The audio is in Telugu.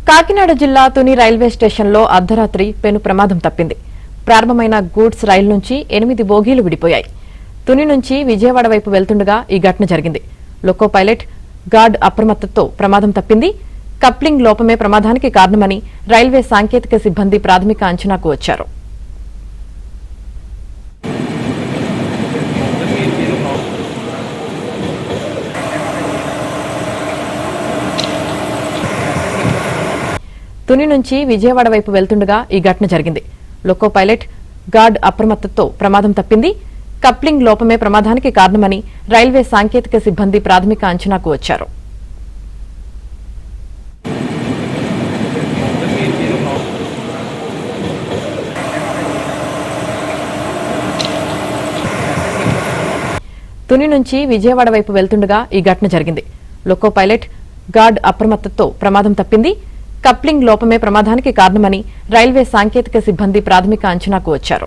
కాకినాడ జిల్లా తుని రైల్వే స్టేషన్లో అర్ధరాత్రి పెను ప్రమాదం తప్పింది. ప్రారంభమైన గూడ్స్ రైలు నుంచి 8 బోగీలు విడిపోయాయి. తుని నుంచి విజయవాడ వైపు వెళ్తుండగా ఈ ఘటన జరిగింది. లోకో పైలట్ గార్డ్ అప్రమత్తతో ప్రమాదం తప్పింది. కప్లింగ్ లోపమే ప్రమాదానికి కారణమని రైల్వే సాంకేతిక సిబ్బంది ప్రాథమిక అంచనాకు వచ్చారు. తుని నుంచి విజయవాడ వైపు వెళ్తుండగా ఈ ఘటన జరిగింది. లోకో పైలట్ గార్డ్ అప్రమత్తతో ప్రమాదం తప్పింది. కప్లింగ్ లోపమే ప్రమాదానికి కారణమని రైల్వే సాంకేతిక సిబ్బంది ప్రాథమిక అంచనాకు వచ్చారు. తుని నుంచి విజయవాడ వైపు వెళ్తుండగా ఈ ఘటన జరిగింది. లోకో పైలట్ గార్డ్ అప్రమత్తతో ప్రమాదం తప్పింది. కప్లింగ్ లోపమే ప్రమాదానికి కారణమని రైల్వే సాంకేతిక సిబ్బంది ప్రాథమిక అంచనాకు వచ్చారు.